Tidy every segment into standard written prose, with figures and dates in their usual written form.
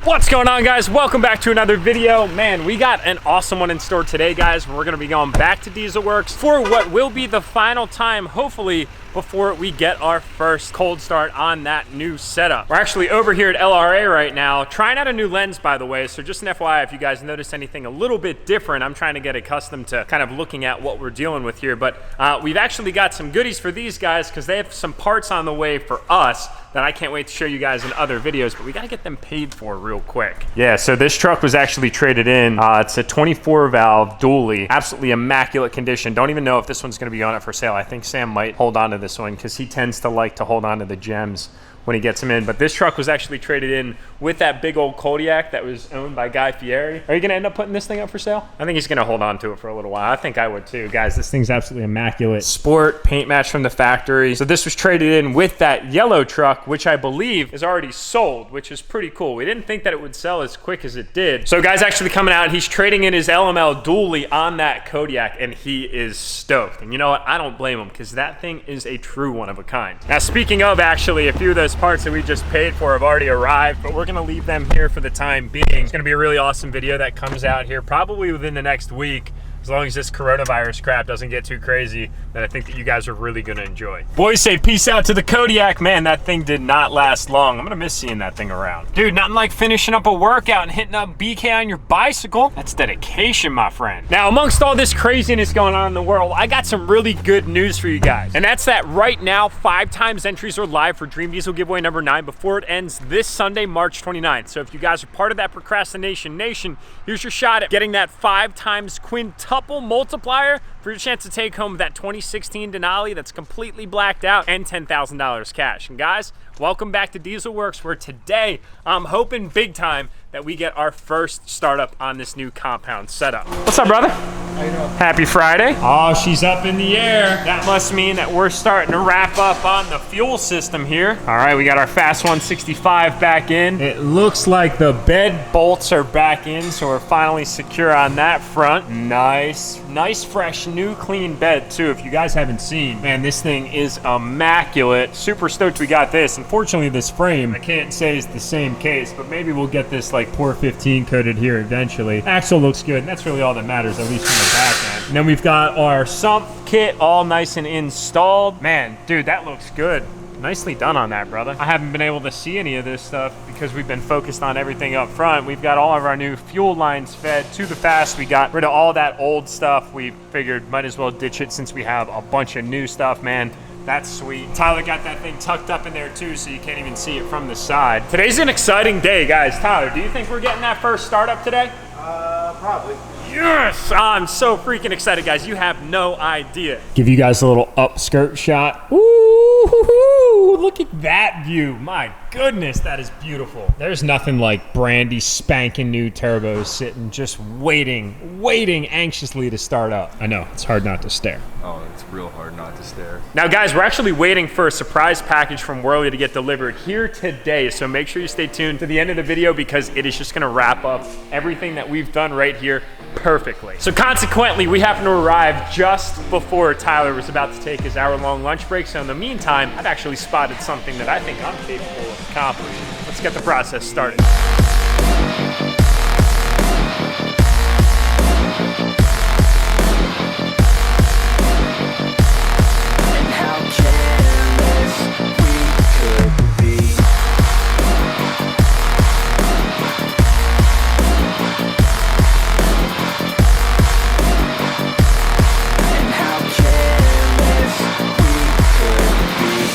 What's going on, guys? Welcome back to another video. Man, we got an awesome one in store today, guys. We're gonna be going back to DieselWorks for what will be the final time, hopefully, before we get our first cold start on that new setup. We're actually over here at LRA right now, trying out a new lens, by the way. So just an FYI, if you guys notice anything a little bit different, I'm trying to get accustomed to kind of looking at what we're dealing with here. But we've actually got some goodies for these guys because they have some parts on the way for us that I can't wait to show you guys in other videos, but we gotta get them paid for real quick. Yeah, so this truck was actually traded in. It's a 24 valve dually, absolutely immaculate condition. Don't even know if this one's gonna be on it for sale. I think Sam might hold on to this one because he tends to like to hold on to the gems when he gets them in. But this truck was actually traded in with that big old Kodiak that was owned by Guy Fieri. Are you gonna end up putting this thing up for sale? I think he's gonna hold on to it for a little while. I think I would too. Guys, this thing's absolutely immaculate. Sport paint match from the factory. So this was traded in with that yellow truck, which I believe is already sold, which is pretty cool. We didn't think that it would sell as quick as it did. So Guy's actually coming out, he's trading in his LML dually on that Kodiak, and he is stoked. And you know what? I don't blame him because that thing is a true one of a kind. Now, speaking of, actually, a few of those parts that we just paid for have already arrived, but we're gonna leave them here for the time being. It's gonna be a really awesome video that comes out here probably within the next week, as long as this coronavirus crap doesn't get too crazy, that I think that you guys are really gonna enjoy. Boys say peace out to the Kodiak. Man, that thing did not last long. I'm gonna miss seeing that thing around. Dude, nothing like finishing up a workout and hitting up BK on your bicycle. That's dedication, my friend. Now, amongst all this craziness going on in the world, I got some really good news for you guys. And that's that right now, 5 times entries are live for Dream Diesel giveaway number 9 before it ends this Sunday, March 29th. So if you guys are part of that procrastination nation, here's your shot at getting that 5 times quintuple multiplier for your chance to take home that 2016 Denali that's completely blacked out and $10,000 cash. And guys, welcome back to DieselWorks, where today I'm hoping big time that we get our first startup on this new compound setup. What's up, brother? How you doing? Happy Friday. Oh, she's up in the air. That must mean that we're starting to wrap up on the fuel system here. All right, we got our Fast 165 back in. It looks like the bed bolts are back in, so we're finally secure on that front. Nice, fresh, new, clean bed too. If you guys haven't seen, man, this thing is immaculate. Super stoked we got this. Unfortunately, this frame, I can't say is the same case, but maybe we'll get this like Pour 15 coated here eventually. Axle looks good, and that's really all that matters, at least from the back end. And then we've got our sump kit all nice and installed. Man, dude, that looks good. Nicely done on that, brother. I haven't been able to see any of this stuff because we've been focused on everything up front. We've got all of our new fuel lines fed to the Fast. We got rid of all that old stuff. We figured might as well ditch it since we have a bunch of new stuff, man. That's sweet. Tyler got that thing tucked up in there too, so you can't even see it from the side. Today's an exciting day, guys. Tyler, do you think we're getting that first startup today? Probably. Yes! I'm so freaking excited, guys. You have no idea. Give you guys a little upskirt shot. Ooh, look at that view. My goodness, that is beautiful. There's nothing like brandy spanking new turbos sitting just waiting anxiously to start up. I know, it's hard not to stare. Oh, it's real hard not to stare. Now, guys, we're actually waiting for a surprise package from Whirly to get delivered here today, so make sure you stay tuned to the end of the video because it is just gonna wrap up everything that we've done right here perfectly. So consequently, we happen to arrive just before Tyler was about to take his hour-long lunch break. So in the meantime, I've actually spotted something that I think I'm capable of accomplishing. Let's get the process started.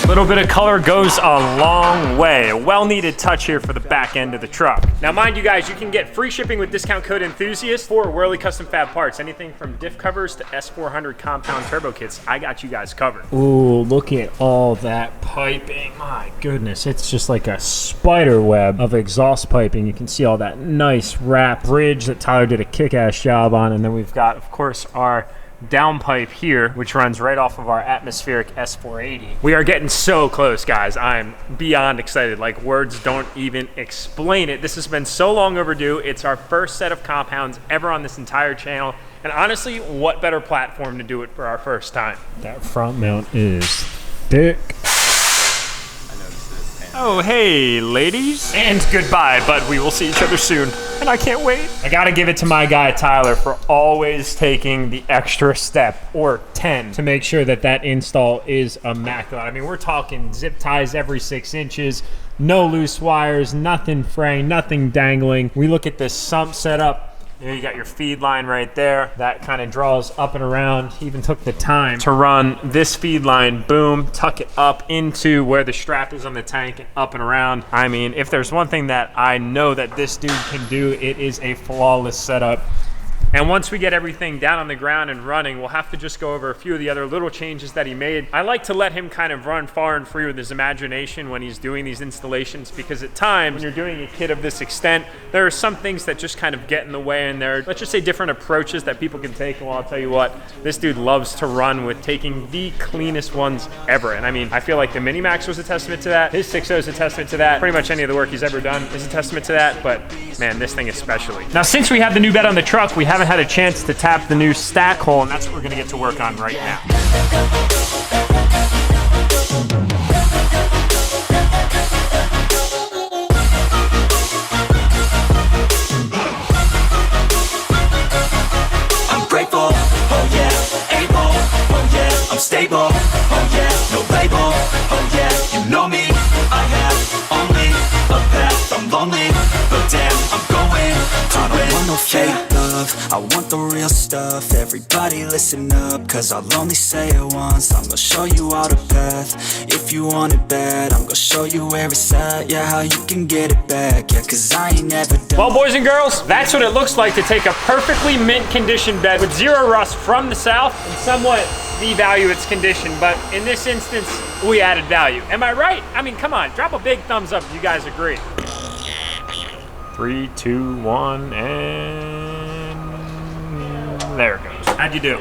A little bit of color goes a long way. A well-needed touch here for the back end of the truck. Now, mind you guys, you can get free shipping with discount code Enthusiast for Whirly Custom Fab parts. Anything from diff covers to S400 compound turbo kits, I got you guys covered. Ooh, look at all that piping. My goodness, it's just like a spider web of exhaust piping. You can see all that nice wrap bridge that Tyler did a kick-ass job on. And then we've got, of course, our downpipe here, which runs right off of our atmospheric S480. We are getting so close, guys. I'm beyond excited. Like, words don't even explain it. This has been so long overdue. It's our first set of compounds ever on this entire channel. And honestly, what better platform to do it for our first time? That front mount is thick. Oh, hey, ladies. And goodbye, but we will see each other soon. And I can't wait. I gotta give it to my guy, Tyler, for always taking the extra step, or 10, to make sure that that install is immaculate. I mean, we're talking zip ties every 6 inches, no loose wires, nothing fraying, nothing dangling. We look at this sump setup. You got your feed line right there. That kind of draws up and around. He even took the time to run this feed line, boom, tuck it up into where the strap is on the tank and up and around. I mean, if there's one thing that I know that this dude can do, it is a flawless setup. And once we get everything down on the ground and running, we'll have to just go over a few of the other little changes that he made. I like to let him kind of run far and free with his imagination when he's doing these installations, because at times when you're doing a kit of this extent, there are some things that just kind of get in the way, and there are, let's just say, different approaches that people can take. And well, I'll tell you what, this dude loves to run with taking the cleanest ones ever. And I mean, I feel like the Mini-Max was a testament to that. His 6.0 is a testament to that. Pretty much any of the work he's ever done is a testament to that. But man, this thing especially. Now, since we have the new bed on the truck, we haven't had a chance to tap the new stack hole, and that's what we're gonna get to work on right now. I'm grateful, oh yeah, able, oh yeah, I'm stable, oh yeah, no label, oh yeah, you know me, I have only a path, I'm lonely, but damn, I'm going to I don't want no fake love, I want the real stuff. Everybody listen up, cause I'll only say it once. I'm gonna show you all the path. If you want it bad, I'm gonna show you where it's at. Yeah, how you can get it back. Yeah, cause I ain't never done. Well, boys and girls, that's what it looks like to take a perfectly mint condition bed with zero rust from the south and somewhat devalue its condition. But in this instance, we added value. Am I right? I mean, come on, drop a big thumbs up if you guys agree. 3, 2, 1, and there it goes. How'd you do?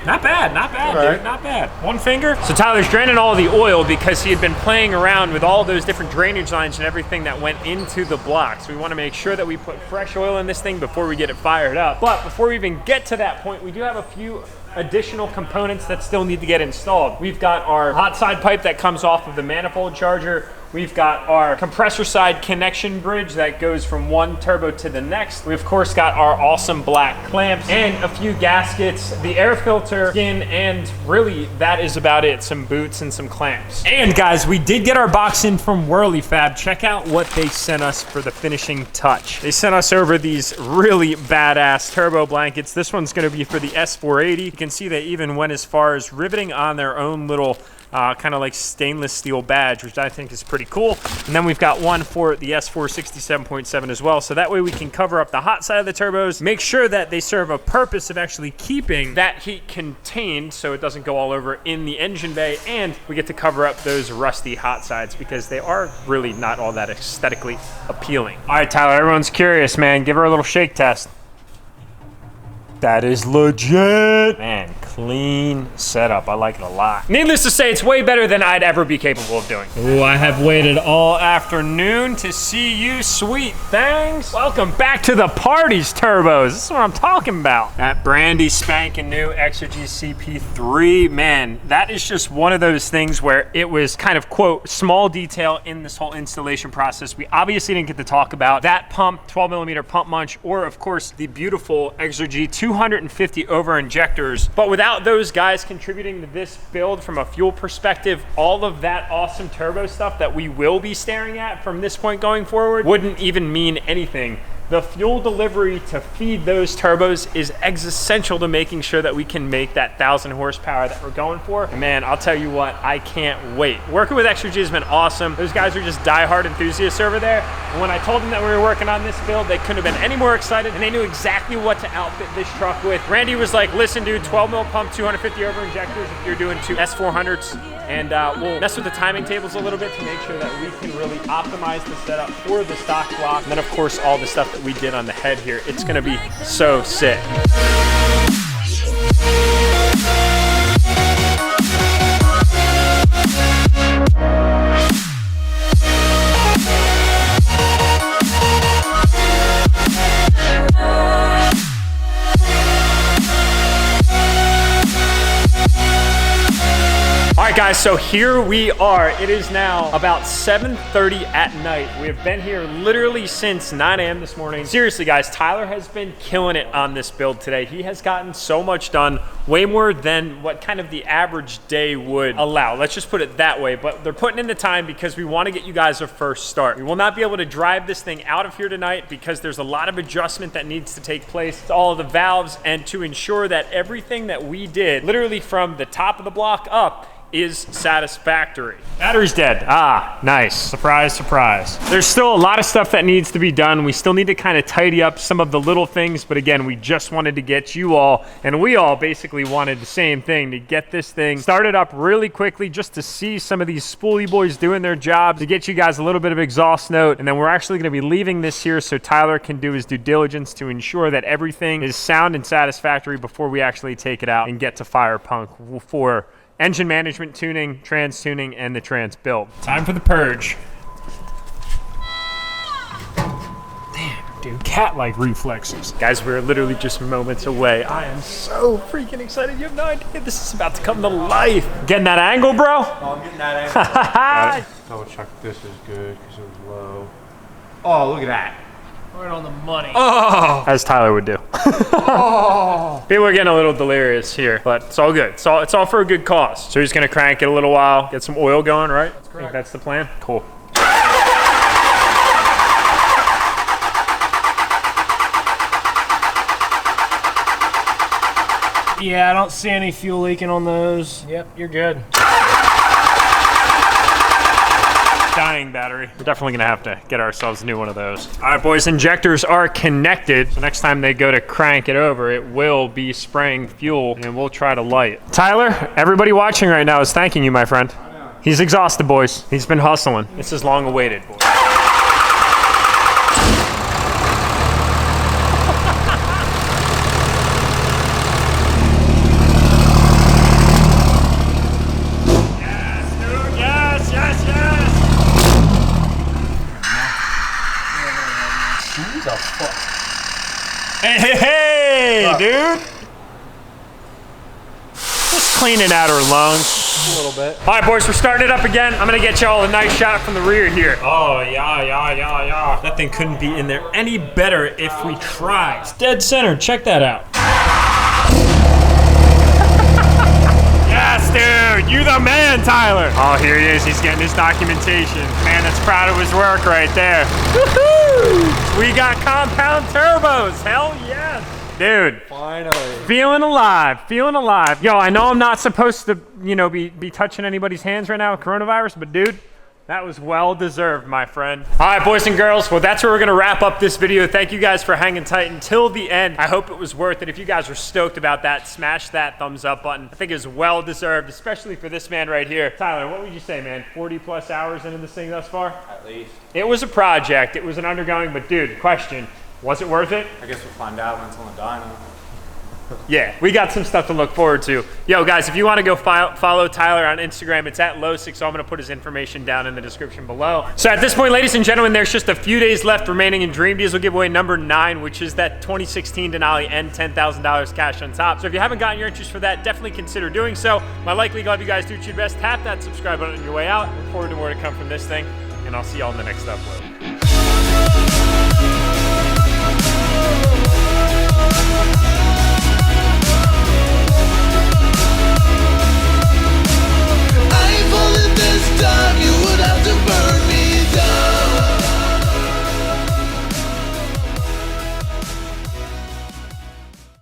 Not bad, dude, not bad. One finger. So Tyler's draining all the oil because he had been playing around with all those different drainage lines and everything that went into the blocks. We want to make sure that we put fresh oil in this thing before we get it fired up. But before we even get to that point, we do have a few additional components that still need to get installed. We've got our hot side pipe that comes off of the manifold charger. We've got our compressor side connection bridge that goes from one turbo to the next. We of course got our awesome black clamps and a few gaskets, the air filter skin, and really that is about it. Some boots and some clamps. And guys, we did get our box in from Wcfab. Check out what they sent us for the finishing touch. They sent us over these really badass turbo blankets. This one's gonna be for the S480. You can see they even went as far as riveting on their own little kind of like stainless steel badge, which I think is pretty cool. And then we've got one for the S467.7 as well. So that way we can cover up the hot side of the turbos, make sure that they serve a purpose of actually keeping that heat contained so it doesn't go all over in the engine bay, and we get to cover up those rusty hot sides because they are really not all that aesthetically appealing. All right, Tyler, everyone's curious, man. Give her a little shake test. That is legit. Man, clean setup. I like it a lot. Needless to say, it's way better than I'd ever be capable of doing. Ooh, I have waited all afternoon to see you sweet things. Welcome back to the parties, turbos. This is what I'm talking about. That brandy spanking new Exergy CP3. Man, that is just one of those things where it was kind of, quote, small detail in this whole installation process. We obviously didn't get to talk about that pump, 12mm pump munch, or of course, the beautiful Exergy 250 over injectors. But without those guys contributing to this build from a fuel perspective, all of that awesome turbo stuff that we will be staring at from this point going forward wouldn't even mean anything. The fuel delivery to feed those turbos is essential to making sure that we can make that 1,000 horsepower that we're going for. And man, I'll tell you what, I can't wait. Working with Exergy has been awesome. Those guys are just diehard enthusiasts over there. And when I told them that we were working on this build, they couldn't have been any more excited, and they knew exactly what to outfit this truck with. Randy was like, listen dude, 12mm pump, 250 over injectors if you're doing 2 S400s. And we'll mess with the timing tables a little bit to make sure that we can really optimize the setup for the stock block. And then of course, all the stuff that we did on the head here, it's gonna be so sick. All right, guys, so here we are. It is now about 7:30 at night. We have been here literally since 9 a.m. this morning. Seriously, guys, Tyler has been killing it on this build today. He has gotten so much done, way more than what kind of the average day would allow. Let's just put it that way, but they're putting in the time because we want to get you guys a first start. We will not be able to drive this thing out of here tonight because there's a lot of adjustment that needs to take place to all of the valves and to ensure that everything that we did, literally from the top of the block up, is satisfactory. Battery's dead. Ah, nice. Surprise, surprise. There's still a lot of stuff that needs to be done. We still need to kind of tidy up some of the little things, but again, we just wanted to get you all, and we all basically wanted the same thing, to get this thing started up really quickly just to see some of these spoolie boys doing their job, to get you guys a little bit of exhaust note, and then we're actually gonna be leaving this here so Tyler can do his due diligence to ensure that everything is sound and satisfactory before we actually take it out and get to Fire Punk for engine management tuning, trans tuning, and the trans build. Time for the purge. Damn, dude, cat-like reflexes. Guys, we're literally just moments away. I am so freaking excited. You have no idea. This is about to come to life. Getting that angle, bro? Oh, I'm getting that angle. Double check this is good because it was low. Oh, look at that. Right on the money. Oh, as Tyler would do. Oh. People are getting a little delirious here, but it's all good. It's all for a good cause. So he's gonna crank it a little while, get some oil going, right? That's correct. I think that's the plan. Cool. Yeah, I don't see any fuel leaking on those. Yep, you're good. Dying battery. We're definitely gonna have to get ourselves a new one of those. All right, boys, injectors are connected. So next time they go to crank it over, it will be spraying fuel and we'll try to light. Tyler, everybody watching right now is thanking you, my friend. I know. He's exhausted, boys. He's been hustling. This is long awaited, boys. Hey, dude. Just cleaning out her lungs. A little bit. All right, boys, we're starting it up again. I'm gonna get y'all a nice shot from the rear here. Oh, yeah. That thing couldn't be in there any better if we tried. It's dead center, check that out. Yes, dude, you the man, Tyler. Oh, here he is, he's getting his documentation. Man, that's proud of his work right there. Woohoo! We got compound turbos, hell yes. Dude, Finally. feeling alive, feeling alive. Yo, I know I'm not supposed to, you know, be touching anybody's hands right now with coronavirus, but dude, that was well deserved, my friend. All right, boys and girls, well, that's where we're gonna wrap up this video. Thank you guys for hanging tight until the end. I hope it was worth it. If you guys are stoked about that, smash that thumbs up button. I think it's well deserved, especially for this man right here. Tyler, what would you say, man? 40 plus hours into this thing thus far? At least. It was a project, it was an undergoing, but dude, question, was it worth it? I guess we'll find out when it's on the dyno. Yeah, we got some stuff to look forward to. Yo, guys, if you want to go follow Tyler on Instagram, it's at Losik, so I'm going to put his information down in the description below. So at this point, ladies and gentlemen, there's just a few days left remaining in Dream Diesel giveaway number 9, which is that 2016 Denali and $10,000 cash on top. So if you haven't gotten your interest for that, definitely consider doing so. My likely glad you guys do your best. Tap that subscribe button on your way out. Look forward to more to come from this thing, and I'll see y'all in the next upload.